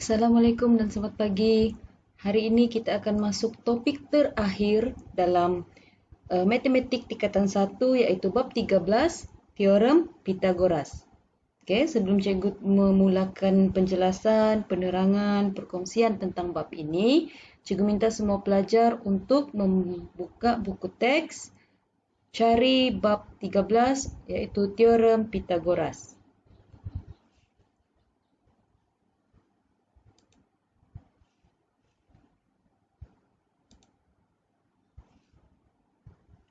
Assalamualaikum dan selamat pagi. Hari ini kita akan masuk topik terakhir dalam matematik tingkatan 1 iaitu bab 13, teorem Pythagoras. Okey, sebelum cikgu memulakan penjelasan, penerangan, perkongsian tentang bab ini, cikgu minta semua pelajar untuk membuka buku teks, cari bab 13 iaitu teorem Pythagoras.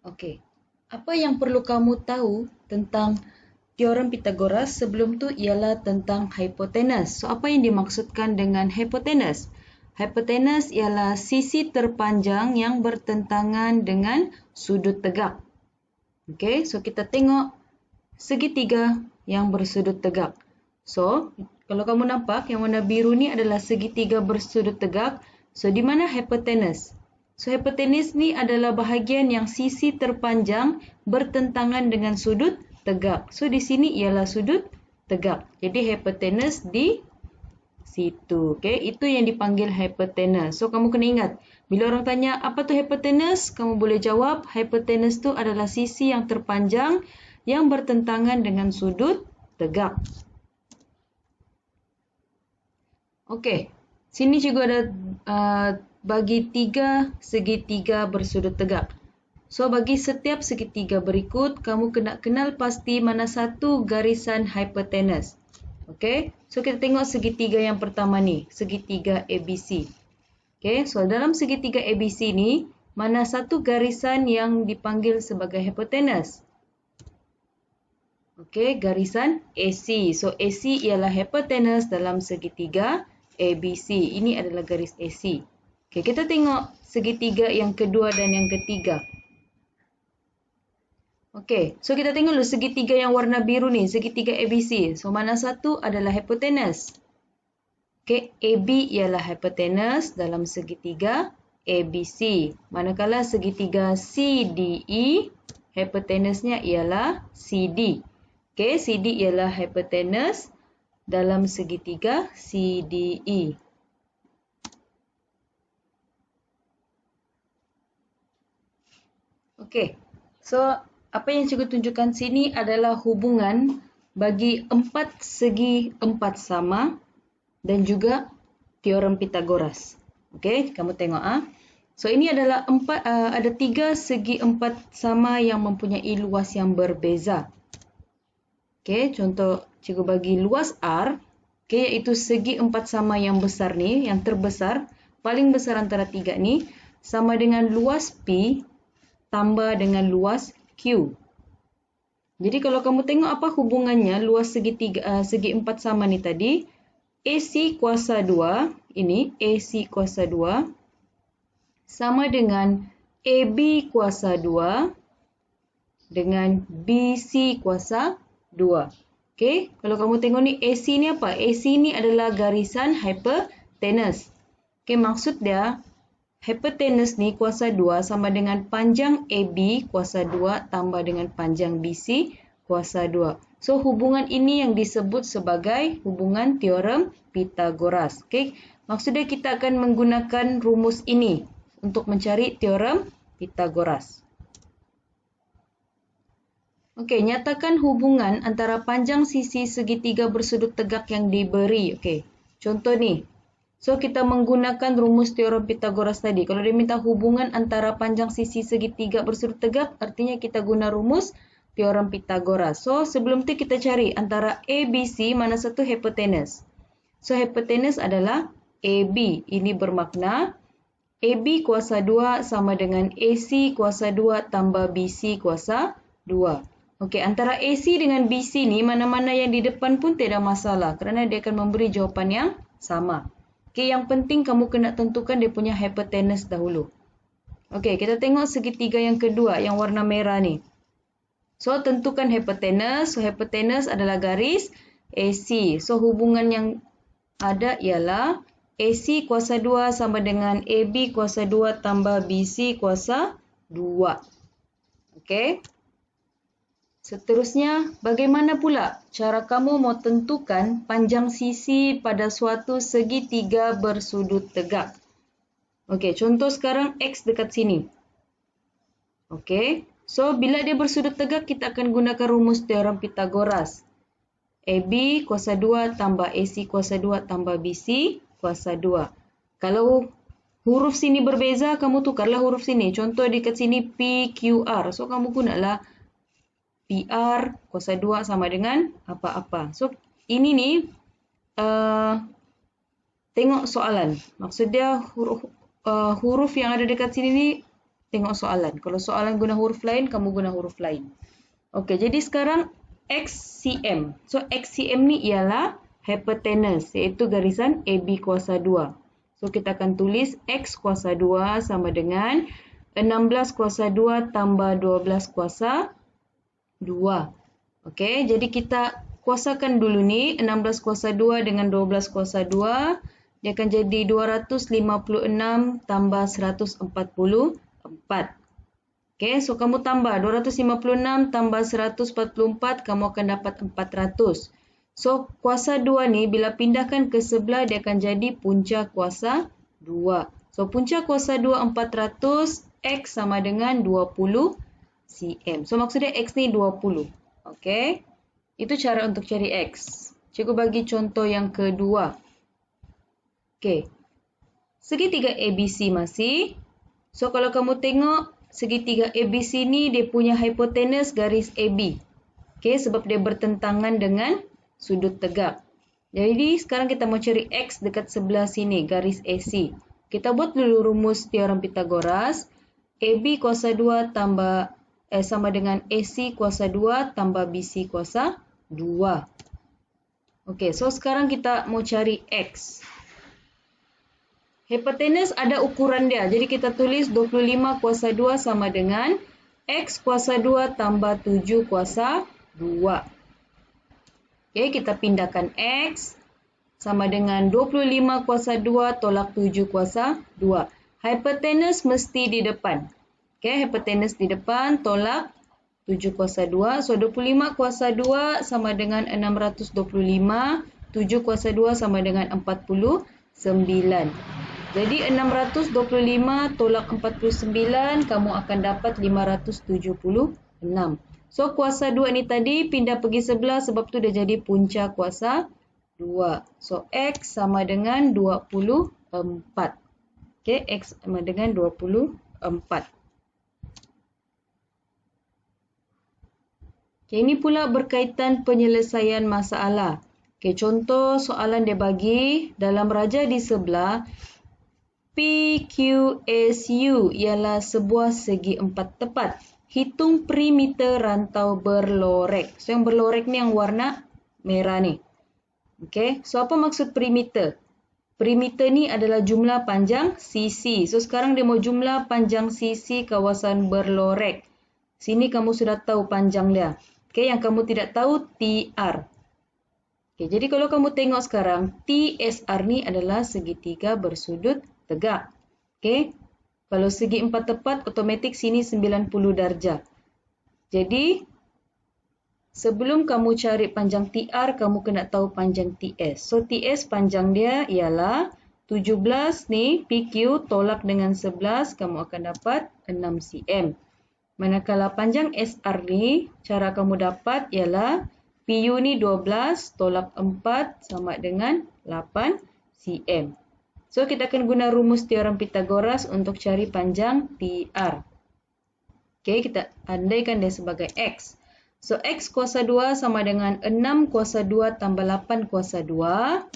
Okey. Apa yang perlu kamu tahu tentang teorem Pythagoras sebelum tu ialah tentang hipotenus. So apa yang dimaksudkan dengan hipotenus? Hipotenus ialah sisi terpanjang yang bertentangan dengan sudut tegak. Okey, so kita tengok segitiga yang bersudut tegak. So, kalau kamu nampak yang warna biru ni adalah segitiga bersudut tegak. So di mana hipotenus? So, hipotenus ni adalah bahagian yang sisi terpanjang bertentangan dengan sudut tegak. So, di sini ialah sudut tegak. Jadi, hipotenus di situ. Okay? Itu yang dipanggil hipotenus. So, kamu kena ingat. Bila orang tanya, apa tu hipotenus? Kamu boleh jawab, hipotenus tu adalah sisi yang terpanjang yang bertentangan dengan sudut tegak. Okey. Sini cikgu ada bagi 3 segitiga bersudut tegak. So, bagi setiap segitiga berikut, kamu kena kenal pasti mana satu garisan hipotenus. Okey, so kita tengok segitiga yang pertama ni, segitiga ABC. Okey, so dalam segitiga ABC ni, mana satu garisan yang dipanggil sebagai hipotenus? Okey, garisan AC. So, AC ialah hipotenus dalam segitiga ABC. Ini adalah garis AC. Okey, kita tengok segitiga yang kedua dan yang ketiga. Okey, so kita tengok dulu segitiga yang warna biru ni, segitiga ABC. So, mana satu adalah hipotenus? Okey, AB ialah hipotenus dalam segitiga ABC. Manakala segitiga CDE, hipotenusnya ialah CD. Okey, CD ialah hipotenus dalam segitiga CDE. Okey, so apa yang cikgu tunjukkan sini adalah hubungan bagi 4 segi 4 sama dan juga teorem Pythagoras. Okey, kamu tengok So ini adalah ada 3 segi 4 sama yang mempunyai luas yang berbeza. Okey, contoh cikgu bagi luas R, okey, iaitu segi 4 sama yang besar ni, yang terbesar, paling besar antara 3 ni sama dengan luas P tambah dengan luas Q. Jadi kalau kamu tengok apa hubungannya luas segi 4 sama ni tadi, AC kuasa 2, ini AC kuasa 2 sama dengan AB kuasa 2 dengan BC kuasa 2. Okey, kalau kamu tengok ni AC ni apa? AC ni adalah garisan hipotenus. Okey, maksud dia hipotenus ni kuasa 2 sama dengan panjang AB kuasa 2 tambah dengan panjang BC kuasa 2. So, hubungan ini yang disebut sebagai hubungan teorem Pythagoras. Okay? Maksudnya kita akan menggunakan rumus ini untuk mencari teorem Pythagoras. Okey, nyatakan hubungan antara panjang sisi segitiga bersudut tegak yang diberi. Okey, contoh ni. So, kita menggunakan rumus teorem Pythagoras tadi. Kalau dia minta hubungan antara panjang sisi segitiga bersudut tegak, artinya kita guna rumus teorem Pythagoras. So, sebelum tu kita cari antara ABC mana satu hipotenus. So, hipotenus adalah AB. Ini bermakna AB kuasa 2 sama dengan AC kuasa 2 tambah BC kuasa 2. Okey, antara AC dengan BC ni, mana-mana yang di depan pun tidak masalah kerana dia akan memberi jawapan yang sama. Okey, yang penting kamu kena tentukan dia punya hipotenus dahulu. Okey, kita tengok segitiga yang kedua, yang warna merah ni. So, tentukan hipotenus. So, hipotenus adalah garis AC. So, hubungan yang ada ialah AC kuasa 2 sama dengan AB kuasa 2 tambah BC kuasa 2. Okey. Seterusnya, bagaimana pula cara kamu mau tentukan panjang sisi pada suatu segitiga bersudut tegak? Okey, contoh sekarang X dekat sini. Okey, so bila dia bersudut tegak, kita akan gunakan rumus teorem Pythagoras. AB kuasa 2 tambah AC kuasa 2 tambah BC kuasa 2. Kalau huruf sini berbeza, kamu tukarlah huruf sini. Contoh dekat sini PQR. So, kamu gunalah PR kuasa 2 sama dengan apa-apa. So, ini ni tengok soalan. Maksud dia huruf yang ada dekat sini ni tengok soalan. Kalau soalan guna huruf lain, kamu guna huruf lain. Okey, jadi sekarang XCM. So, XCM ni ialah hypotenuse, iaitu garisan AB kuasa 2. So, kita akan tulis X kuasa 2 sama dengan 16 kuasa 2 tambah 12 kuasa 2. Okey, jadi kita kuasakan dulu ni. 16 kuasa 2 dengan 12 kuasa 2. Dia akan jadi 256 tambah 144. Okey, so kamu tambah 256 tambah 144, kamu akan dapat 400. So, kuasa 2 ni bila pindahkan ke sebelah, dia akan jadi punca kuasa 2. So, punca kuasa 2 400, X sama dengan 20 cm. So, maksudnya X ni 20. Okey, itu cara untuk cari X. Cikgu bagi contoh yang kedua. Okey, segitiga ABC masih. So, kalau kamu tengok, segitiga ABC ni dia punya hipotenus garis AB. Okey, sebab dia bertentangan dengan sudut tegak. Jadi sekarang kita mau cari X dekat sebelah sini, garis AC. Kita buat dulu rumus teorem Pythagoras. AB kuasa 2 tambah sama dengan AC kuasa 2 tambah BC kuasa 2. Okey, so sekarang kita mau cari X. Hipotenus ada ukuran dia. Jadi kita tulis 25 kuasa 2 sama dengan X kuasa 2 tambah 7 kuasa 2. Okey, kita pindahkan X sama dengan 25 kuasa 2 tolak 7 kuasa 2. Hipotenus mesti di depan. Okey, hipotenus di depan tolak 7 kuasa 2. So, 25 kuasa 2 sama dengan 625. 7 kuasa 2 sama dengan 49. Jadi 625 tolak 49, kamu akan dapat 576. So, kuasa 2 ni tadi pindah pergi sebelah sebab tu dia jadi punca kuasa 2. So, X sama dengan 24. Okey, X sama dengan 24. Okey, ini pula berkaitan penyelesaian masalah. Okey, contoh soalan dia bagi dalam raja di sebelah. PQSU ialah sebuah segi empat tepat. Hitung perimeter rantau berlorek. So, yang berlorek ni yang warna merah ni. Okey, so apa maksud perimeter? Perimeter ni adalah jumlah panjang sisi. So, sekarang dia mau jumlah panjang sisi kawasan berlorek. Sini kamu sudah tahu panjang dia. Okey, yang kamu tidak tahu TR. Okey, jadi kalau kamu tengok sekarang, TSR ni adalah segitiga bersudut tegak. Okey. Kalau segi empat tepat, automatik sini 90 darjah. Jadi, sebelum kamu cari panjang TR, kamu kena tahu panjang TS. So, TS panjang dia ialah 17 ni, PQ tolak dengan 11, kamu akan dapat 6 cm. Manakala panjang SR ni, cara kamu dapat ialah PU ni 12 tolak 4 sama dengan 8 cm. So, kita akan guna rumus teorem Pythagoras untuk cari panjang TR. Okey, kita andaikan dia sebagai X. So, X kuasa 2 sama dengan 6 kuasa 2 tambah 8 kuasa 2.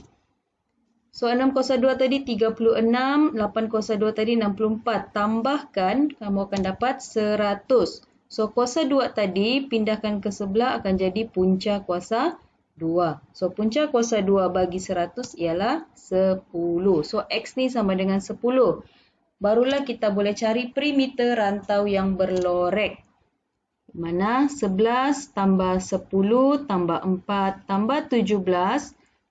So, 6 kuasa 2 tadi 36, 8 kuasa 2 tadi 64. Tambahkan, kamu akan dapat 100. So, kuasa 2 tadi pindahkan ke sebelah akan jadi punca kuasa 2. So, punca kuasa 2 bagi 100 ialah 10. So, X ni sama dengan 10. Barulah kita boleh cari perimeter rantau yang berlorek. Mana 11 tambah 10 tambah 4 tambah 17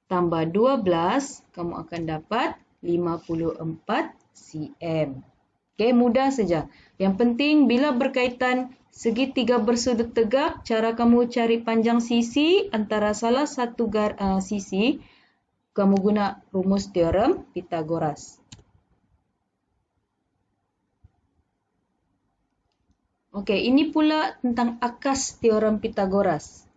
tambah 12, kamu akan dapat 54 cm. Okey, mudah saja. Yang penting bila berkaitan segitiga bersudut tegak, cara kamu cari panjang sisi antara salah satu sisi, kamu guna rumus teorem Pythagoras. Okey, ini pula tentang akas teorem Pythagoras.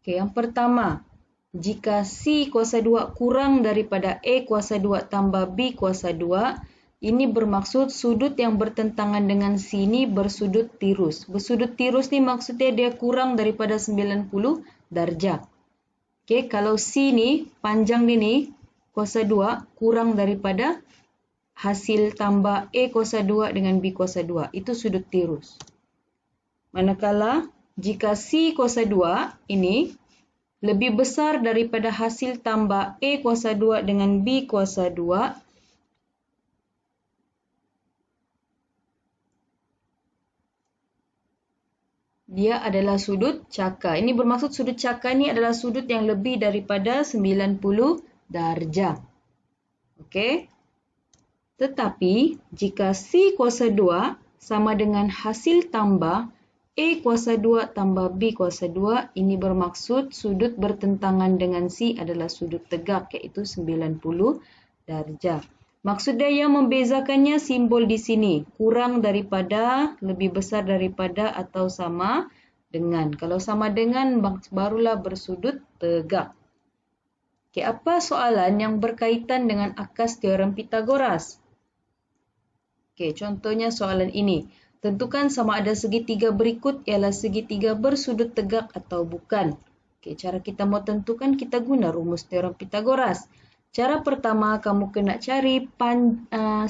Okey, yang pertama, jika C kuasa 2 kurang daripada A kuasa 2 tambah B kuasa 2, ini bermaksud sudut yang bertentangan dengan C ini bersudut tirus. Bersudut tirus ni maksudnya dia kurang daripada 90 darjah. Okey, kalau C ni, panjang dia ni, kuasa 2, kurang daripada hasil tambah A kuasa 2 dengan B kuasa 2. Itu sudut tirus. Manakala, jika C kuasa 2 ini lebih besar daripada hasil tambah A kuasa 2 dengan B kuasa 2, dia adalah sudut cakar. Ini bermaksud sudut cakar ni adalah sudut yang lebih daripada 90 darjah. Okey. Tetapi, jika C kuasa 2 sama dengan hasil tambah A kuasa 2 tambah B kuasa 2, ini bermaksud sudut bertentangan dengan C adalah sudut tegak, iaitu 90 darjah. Maksud dia yang membezakannya simbol di sini. Kurang daripada, lebih besar daripada atau sama dengan. Kalau sama dengan, barulah bersudut tegak. Okey, apa soalan yang berkaitan dengan akas teorem Pythagoras? Okey, contohnya soalan ini. Tentukan sama ada segitiga berikut ialah segitiga bersudut tegak atau bukan. Okey, cara kita mau tentukan, kita guna rumus teorem Pythagoras. Cara pertama, kamu kena cari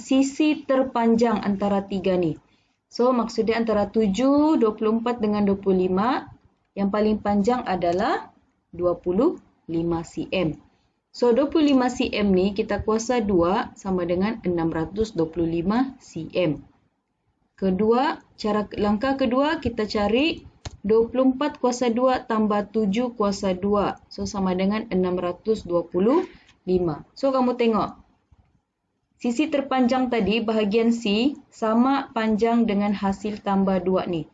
sisi terpanjang antara tiga ni. So, maksudnya antara 7, 24 dengan 25. Yang paling panjang adalah 25 cm. So, 25 cm ni kita kuasa 2 sama dengan 625 cm. Langkah kedua, kita cari 24 kuasa 2 tambah 7 kuasa 2. So, sama dengan 625. So, kamu tengok. Sisi terpanjang tadi, bahagian C, sama panjang dengan hasil tambah 2 ni.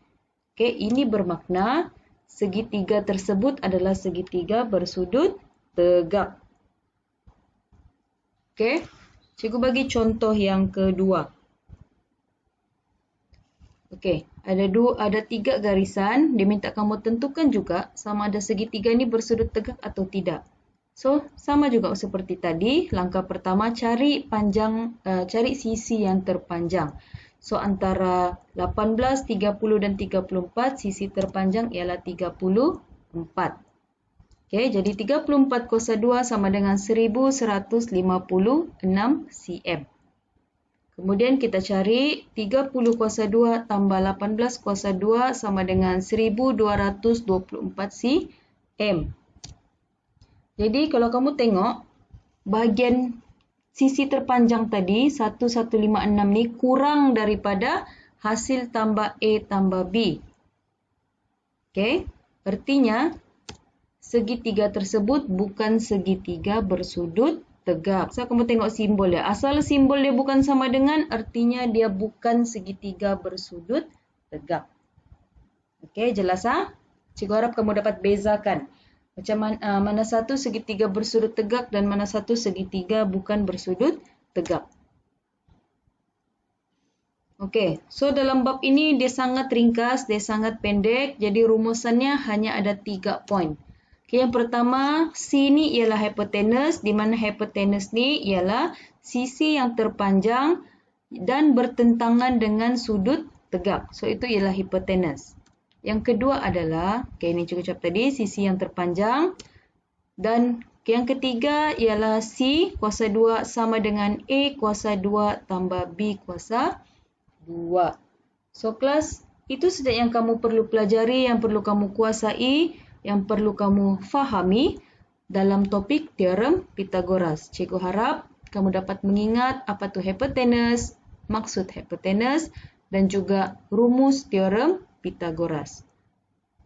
Okey, ini bermakna segitiga tersebut adalah segitiga bersudut tegak. Okey, cikgu bagi contoh yang kedua. Okey, ada 3 garisan. Dia minta kamu tentukan juga sama ada segitiga ni bersudut tegak atau tidak. So, sama juga seperti tadi. Langkah pertama, cari sisi yang terpanjang. So, antara 18, 30 dan 34, sisi terpanjang ialah 34. Okey, jadi 34 kuasa 2 sama dengan 1156 cm. Kemudian kita cari 30 kuasa 2 tambah 18 kuasa 2 sama dengan 1224 cm. Jadi kalau kamu tengok, bahagian sisi terpanjang tadi, 1156 ni kurang daripada hasil tambah A tambah B. Okey, artinya segitiga tersebut bukan segitiga bersudut tegak. So, kamu tengok simbol dia. Asal simbol dia bukan sama dengan, artinya dia bukan segitiga bersudut tegak. Okey, jelas ah? Cikgu harap kamu dapat bezakan. Macam mana satu segitiga bersudut tegak dan mana satu segitiga bukan bersudut tegak. Okey, so dalam bab ini dia sangat ringkas, dia sangat pendek. Jadi rumusannya hanya ada 3 poin. Okey, yang pertama, C ni ialah hipotenus, di mana hipotenus ni ialah sisi yang terpanjang dan bertentangan dengan sudut tegak. So, itu ialah hipotenus. Yang kedua adalah, ini cikgu ucap tadi, sisi yang terpanjang. Dan yang ketiga ialah C kuasa 2 sama dengan A kuasa 2 tambah B kuasa 2. So, kelas, itu saja yang kamu perlu pelajari, yang perlu kamu kuasai, yang perlu kamu fahami dalam topik teorem Pythagoras. Cikgu harap kamu dapat mengingat apa itu hipotenus, maksud hipotenus, dan juga rumus teorem Pythagoras.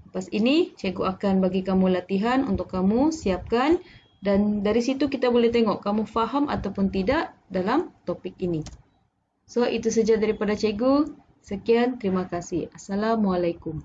Lepas ini, cikgu akan bagi kamu latihan untuk kamu siapkan dan dari situ kita boleh tengok kamu faham ataupun tidak dalam topik ini. So, itu saja daripada cikgu. Sekian, terima kasih. Assalamualaikum.